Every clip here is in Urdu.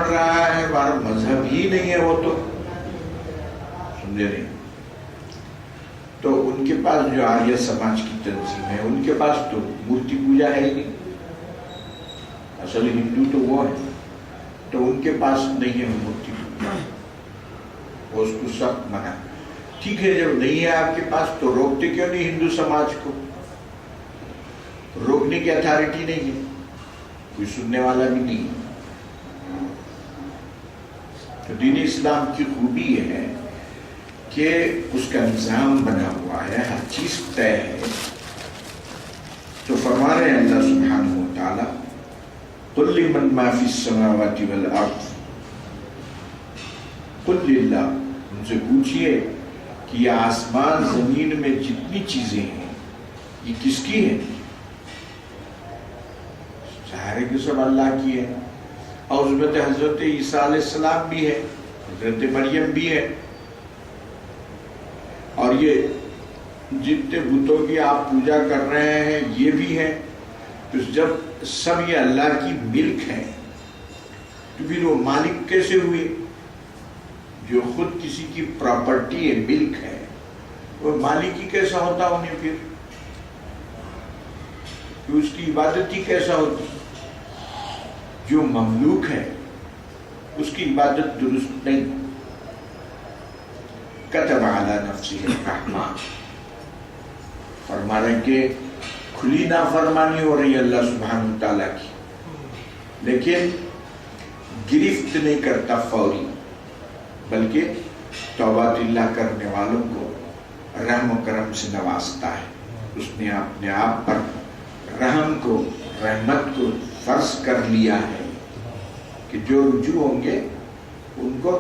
پڑھ رہا ہے ہمارا مذہب ہی نہیں ہے، وہ تو سمجھے نہیں. تو ان کے پاس جو آریہ سماج کی تنظیم ہے ان کے پاس تو مورتی پوجا ہے ہی نہیں. اصل ہندو تو وہ ہے، تو ان کے پاس نہیں ہے مورتی پوجا، اس کو سخت منع. ٹھیک ہے، جب نہیں ہے آپ کے پاس تو روکتے کیوں نہیں ہندو سماج کو؟ روکنے کی اتھارٹی نہیں ہے، کوئی سننے والا بھی نہیں ہے. تو دین اسلام کی خوبی یہ ہے کہ اس کا نظام بنا ہوا ہے، ہر چیز طے ہے. تو فرما رہے ہیں اللہ سبحانہ و تعالی قل لمن ما فی السماوات والارض، قل للہ، ان سے پوچھئے کہ یہ آسمان زمین میں جتنی چیزیں ہیں یہ کس کی ہیں؟ ظاہر ہے کہ سب اللہ کی ہے. اور اس میں تو حضرت عیسیٰ علیہ السلام بھی ہے، حضرت مریم بھی ہے، اور یہ جتنے بتوں کی آپ پوجا کر رہے ہیں یہ بھی ہے. تو جب سب یہ اللہ کی ملک ہے تو پھر وہ مالک کیسے ہوئے؟ جو خود کسی کی پراپرٹی ہے، ملک ہے، وہ مالک ہی کیسا ہوتا انہیں؟ پھر اس کی عبادت ہی کیسا ہوتی؟ جو مملوک ہے اس کی عبادت درست نہیں. کتب علی نفسہ الرحمہ، فرما رہے کہ کھلی نافرمانی ہو رہی ہے اللہ سبحانہ تعالیٰ کی، لیکن گرفت نہیں کرتا فوری، بلکہ توبہ اللہ کرنے والوں کو رحم و کرم سے نوازتا ہے. اس نے اپنے آپ پر رحم کو، رحمت کو فرض کر لیا ہے کہ جو رجوع ہوں گے ان کو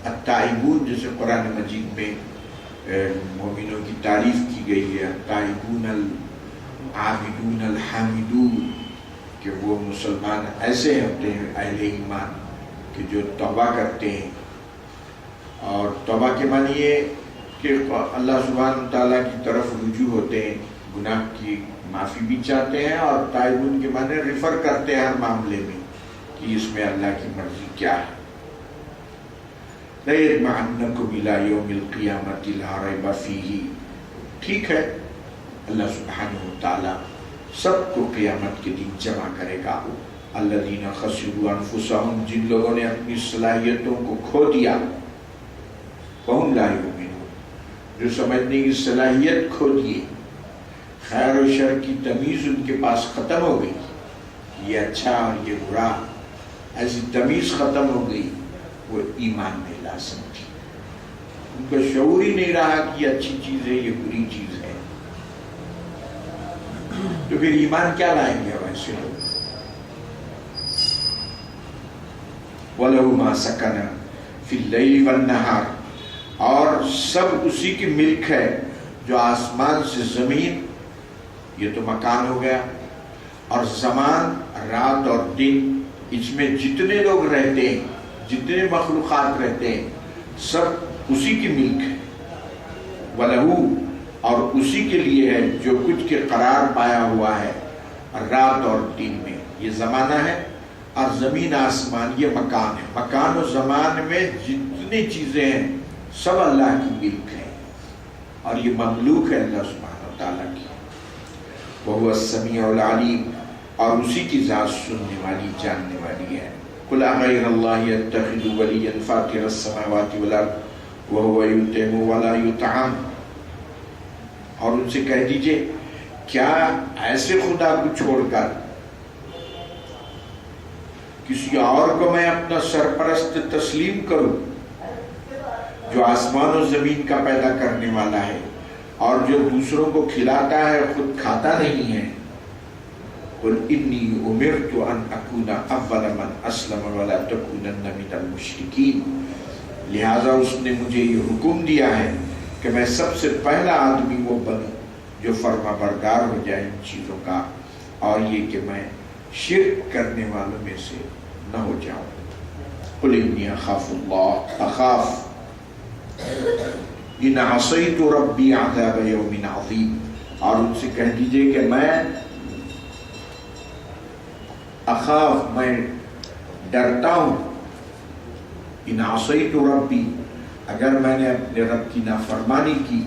التائبون، جیسے قرآن مجید میں مومنوں کی تعریف کی گئی ہے، التائبون العابدون الحامدون، کہ وہ مسلمان ایسے ہوتے ہیں اہل ایمان کہ جو توبہ کرتے ہیں. اور توبہ کے معنی یہ کہ اللہ سبحانہ تعالیٰ کی طرف رجوع ہوتے ہیں، گناہ کی معافی بھی چاہتے ہیں، اور تائبون کے معنی ریفر کرتے ہیں ہر معاملے میں کہ اس میں اللہ کی مرضی کیا ہے. لَيَجْمَعَنَّكُمْ إِلَىٰ يَوْمِ الْقِيَامَةِ لَا رَيْبَ فِيهِ. ٹھیک ہے، اللہ سبحانہ وتعالیٰ سب کو قیامت کے دن جمع کرے گا. الَّذِينَ خَسِرُوا أَنفُسَهُمْ، جن لوگوں نے اپنی صلاحیتوں کو کھو دیا، وَهُمْ لَا يُؤْمِنُونَ، جو سمجھنے کی صلاحیت کھو دیے، خیر و شر کی تمیز ان کے پاس ختم ہو گئی، یہ اچھا اور یہ برا، ایسی تمیز ختم ہو گئی، وہ ایمان میں لا سمجھی. ان کو شعور ہی نہیں رہا کہ یہ اچھی چیز ہے، یہ بری چیز ہے. تو پھر ایمان کیا لائیں گے ویسے لوگ؟ وَلَهُ مَا سَكَنَ فِي اللَّيْلِ وَالنَّهَارِ، اور سب اسی کی ملک ہے جو آسمان سے زمین، یہ تو مکان ہو گیا، اور زمان، رات اور دن، اس میں جتنے لوگ رہتے ہیں، جتنے مخلوقات رہتے ہیں، سب اسی کی ملک ہے. وَلَهُ، اور اسی کے لیے ہے جو کچھ کے قرار پایا ہوا ہے رات اور دن میں. یہ زمانہ ہے، اور زمین آسمان یہ مکان ہے. مکان و زمان میں جتنی چیزیں ہیں سب اللہ کی ملک ہے، اور یہ مملوک ہے اللہ سبحانہ تعالیٰ کی. وَهُوَ السَّمِيعُ الْعَلِيمُ، اور اسی کی ذات سننے والی، جاننے والی ہے. قُلْ أَغَيْرَ اللَّهِ يَتَّخِذُ وَلِيًّا فَاطِرَ السَّمَاوَاتِ وَالْأَرْضِ وَهُوَ يُطْعِمُ وَلَا يُطْعَمُ، اور ان سے کہہ دیجئے کیا ایسے خدا کو چھوڑ کر کسی اور کو میں اپنا سرپرست تسلیم کروں، جو آسمان و زمین کا پیدا کرنے والا ہے اور جو دوسروں کو کھلاتا ہے، خود کھاتا نہیں ہے. قُلْ إِنِّي أُمِرْتُ أَنْ أَكُونَ أَوَّلَ مَنْ أَسْلَمَ وَلَا تَكُونَنَّ مِنَ الْمُشْرِكِينَ، لہٰذا اس نے مجھے یہ حکم دیا ہے کہ میں سب سے پہلا آدمی وہ بنوں جو فرما بردار ہو جائے ان چیزوں کا، اور یہ کہ میں شرک کرنے والوں میں سے نہ ہو جاؤں. قُلْ إِنِّي أَخَافُ اللَّهَ أَخَافُ إِنْ عَصَيْتُ رَبِّي عَذَابَ يَوْمٍ عَظِيمٍ، اور ان سے کہہ دیجئے کہ میں اخاف، میں ڈرتا ہوں ان عصیت ربی، اگر میں نے اپنے رب کی نافرمانی کی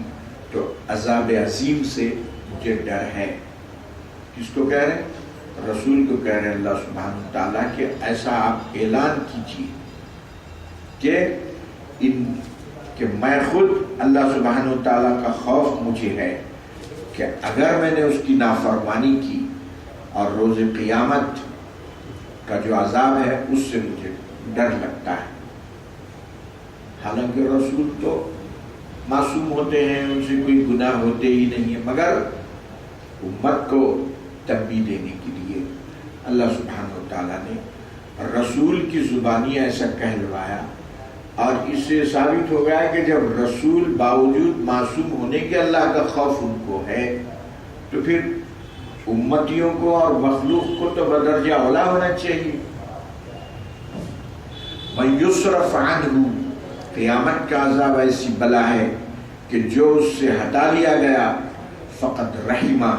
تو عذاب عظیم سے مجھے ڈر ہے۔ کس کو کہہ رہے ہیں؟ رسول کو کہہ رہے ہیں اللہ سبحانہ تعالیٰ کہ ایسا آپ اعلان کیجیے کہ میں خود اللہ سبحانہ تعالیٰ کا خوف مجھے ہے کہ اگر میں نے اس کی نافرمانی کی اور روز قیامت کا جو عذاب ہے اس سے مجھے ڈر لگتا ہے۔ حالانکہ رسول تو معصوم ہوتے ہیں، ان سے کوئی گناہ ہوتے ہی نہیں ہے، مگر امت کو تنبیہ دینے کے لیے اللہ سبحانہ تعالیٰ نے رسول کی زبانی ایسا کہلوایا، اور اس سے ثابت ہو گیا کہ جب رسول باوجود معصوم ہونے کے اللہ کا خوف ان کو ہے تو پھر امتیوں کو اور مخلوق کو تو بدرجہ اولا ہونا چاہیے۔ من یصرف عنہ، قیامت کا عذاب ایسی بلا ہے کہ جو اس سے ہٹا لیا گیا، فقط رحمہ،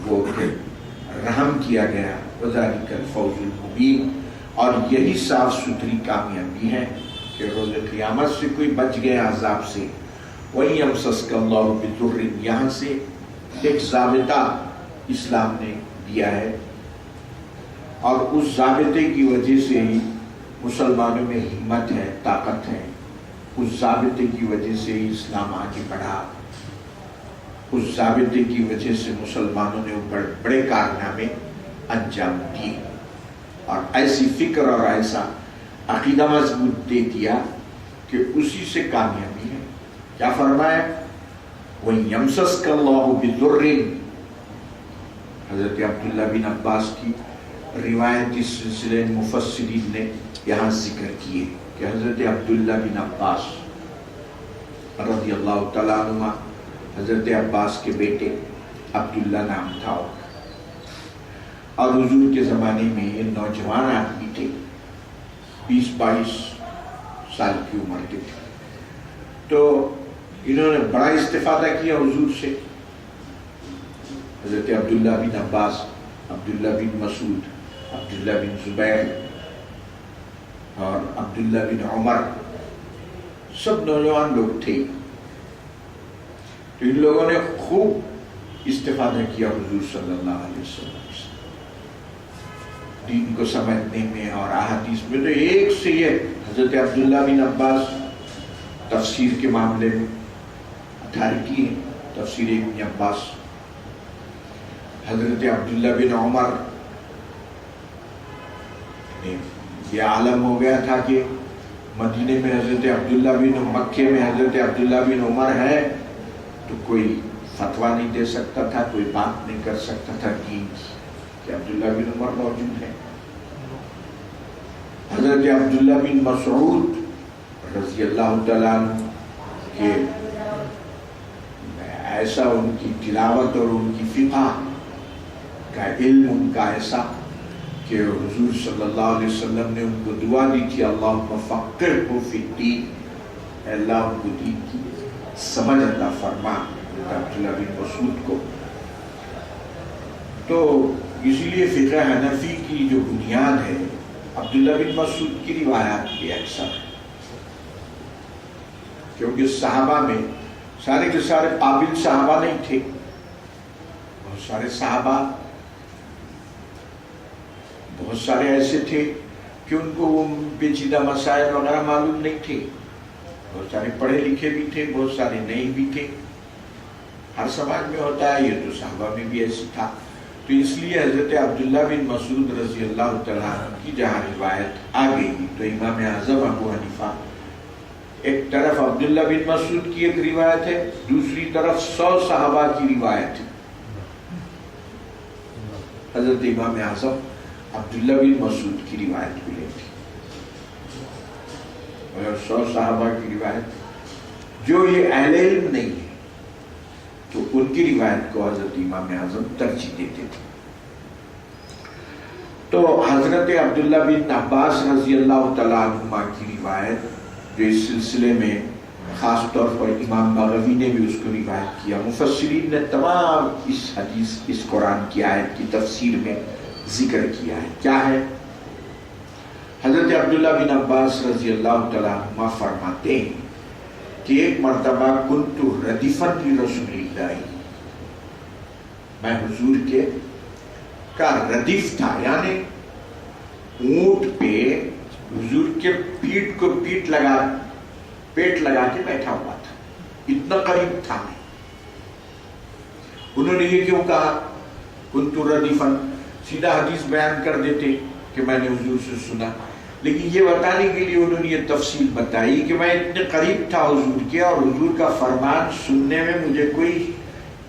وہ رحم کیا گیا، وذالک الفوز المبین، اور یہی صاف ستھری کامیابی ہے کہ روز قیامت سے کوئی بچ گیا عذاب سے۔ وَإِن يَمْسَسْكَ اللَّهُ بِضُرٍّ، یہاں سے ایک ضابطہ اسلام نے دیا ہے، اور اس ضابطے کی وجہ سے ہی مسلمانوں میں ہمت ہے، طاقت ہے، اس ضابطے کی وجہ سے ہی اسلام آگے بڑھا، اس ضابطے کی وجہ سے مسلمانوں نے بڑے کارنامے انجام دیے، اور ایسی فکر اور ایسا عقیدہ مضبوط دے دیا کہ اسی سے کامیابی ہے۔ کیا فرمایا؟ وَإِن يَمْسَسْكَ اللَّهُ بِضُرٍّ، حضرت عبداللہ بن عباس کی روایت اس سلسلے مفسرین نے یہاں ذکر کیے کہ حضرت عبداللہ بن عباس رضی اللہ تعالیٰ عنہ، حضرت عباس کے بیٹے عبداللہ نام تھا، اور حضور کے زمانے میں یہ نوجوان آدمی تھے، 20-22 سال کی عمر کے تھے، تو انہوں نے بڑا استفادہ کیا حضور سے۔ حضرت عبداللہ بن عباس، عبداللہ بن مسعود، عبداللہ بن زبیر اور عبداللہ بن عمر، سب نوجوان لوگ تھے، تو ان لوگوں نے خوب استفادہ کیا حضور صلی اللہ علیہ وسلم سے، دین کو سمجھنے میں اور احادیث میں۔ تو ایک سے یہ حضرت عبداللہ بن عباس تفسیر کے معاملے میں اتھارٹی ہے، تفسیر ابن عباس۔ حضرت عبداللہ بن عمر یہ عالم ہو گیا تھا کہ مدینے میں حضرت عبداللہ بن، مکے میں حضرت عبداللہ بن عمر ہے، تو کوئی فتویٰ نہیں دے سکتا تھا، کوئی بات نہیں کر سکتا تھا دین کی، کہ عبداللہ بن عمر موجود ہے۔ حضرت عبداللہ بن مسعود رضی اللہ تعالیٰ عنہ کہ ایسا ان کی تلاوت اور ان کی فقہ کا علم ان کا ایسا کہ حضور صلی اللہ علیہ وسلم نے ان کو دعا دی تھی، اللہم فقہہ فی الدین، اے اللہ ان کو دین کی سمجھ عطا فرما، عبداللہ بن مسعود کو۔ تو اسی لیے فقہ حنفی کی جو بنیاد ہے عبداللہ بن مسعود کی روایات بھی اکثر ہے، کیونکہ صحابہ میں سارے کے سارے قابل صحابہ نہیں تھے، بہت سارے صحابہ، بہت سارے ایسے تھے کہ ان کو وہ پیچیدہ مسائل وغیرہ معلوم نہیں تھے، بہت سارے پڑھے لکھے بھی تھے، بہت سارے نہیں بھی تھے، ہر سماج میں ہوتا ہے، یہ تو صحابہ میں بھی ایسی تھا۔ تو اس لیے حضرت عبداللہ بن مسعود رضی اللہ تعالیٰ عنہ کی جہاں روایت آ گئی تو امام اعظم ابو حنیفہ، ایک طرف عبداللہ بن مسعود کی ایک روایت ہے، دوسری طرف 100 صحابہ کی روایت ہے۔ حضرت امام اعظم عبداللہ بن مسعود کی روایت کو لیتے، اور 100 صحابہ کی روایت جو یہ اہل علم نہیں ہے تو ان کی روایت کو حضرت امام اعظم ترجیح دیتے تھے۔ تو حضرت عبداللہ بن عباس رضی اللہ تعالیٰ عنہما کی روایت جو اس سلسلے میں خاص طور پر امام بغوی نے بھی اس کو روایت کیا، مفسرین نے تمام اس حدیث، اس قرآن کی آیت کی تفسیر میں ذکر کیا ہے۔ کیا ہے؟ حضرت عبداللہ بن عباس رضی اللہ تعالیٰ عنہ فرماتے ہیں کہ ایک مرتبہ کنت ردیفا لرسول اللہ، میں حضور کے کا ردیف تھا، یعنی اونٹ پہ حضور کے پیٹ لگا کے بیٹھا ہوا تھا، اتنا قریب تھا میں۔ انہوں نے یہ کیوں کہا کنت ردیفا؟ سیدھا حدیث بیان کر دیتے کہ میں نے حضور سے سنا، لیکن یہ بتانے کے لیے انہوں نے یہ تفصیل بتائی کہ میں اتنے قریب تھا حضور کے، اور حضور کا فرمان سننے میں مجھے کوئی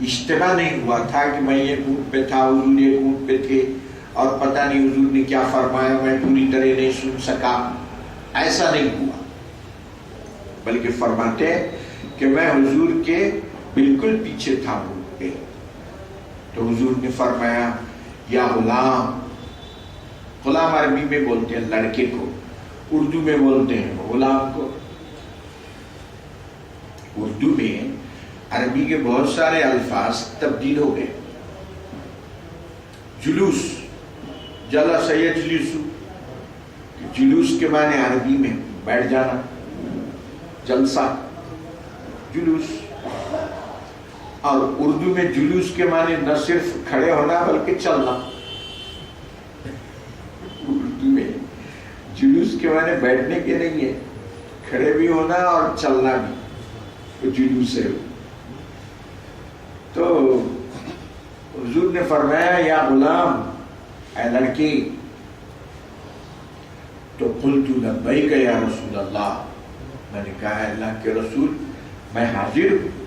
اشتباہ نہیں ہوا تھا کہ میں یہ اونٹ پہ تھا، حضور یہ اونٹ پہ تھے، اور پتہ نہیں حضور نے کیا فرمایا میں پوری طرح نہیں سن سکا، ایسا نہیں ہوا، بلکہ فرماتے کہ میں حضور کے بالکل پیچھے تھا اونٹ پہ۔ تو حضور نے فرمایا یا غلام، غلام عربی میں بولتے ہیں لڑکے کو، اردو میں بولتے ہیں غلام کو۔ اردو میں عربی کے بہت سارے الفاظ تبدیل ہو گئے۔ جلوس، جلس یجلس، جلوس کے معنی عربی میں بیٹھ جانا، جلسہ، جلوس، اور اردو میں جلوس کے معنی نہ صرف کھڑے ہونا بلکہ چلنا۔ اردو میں جلوس کے معنی بیٹھنے کے نہیں ہے، کھڑے بھی ہونا اور چلنا بھی، تو جلوس ہے۔ تو حضور نے فرمایا یا غلام، اے لڑکی، تو قلت لبیک یا رسول اللہ، میں نے کہا اللہ کے رسول میں حاضر ہوں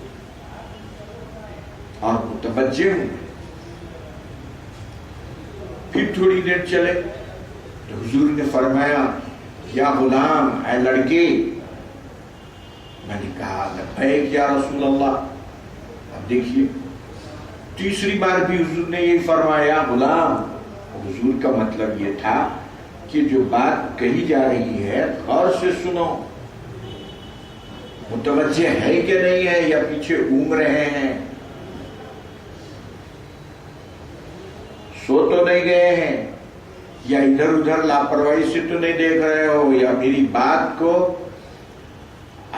اور متوجہ ہوں۔ پھر تھوڑی دیر چلے تو حضور نے فرمایا یا غلام، اے لڑکی، میں نے کہا لبیک یا رسول اللہ۔ اب دیکھیے تیسری بار بھی حضور نے یہ فرمایا غلام۔ حضور کا مطلب یہ تھا کہ جو بات کہی جا رہی ہے غور سے سنو، متوجہ ہے کہ نہیں ہے، یا پیچھے اونگ رہے ہیں، سو تو نہیں گئے ہیں، یا ادھر ادھر لاپرواہی سے تو نہیں دیکھ رہے ہو، یا میری بات کو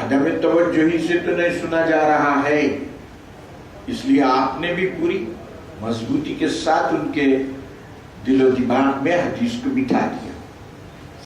عدم توجہی سے تو نہیں سنا جا رہا ہے۔ اس لیے آپ نے بھی پوری مضبوطی کے ساتھ ان کے دل و دماغ میں حدیث کو بٹھا دیا۔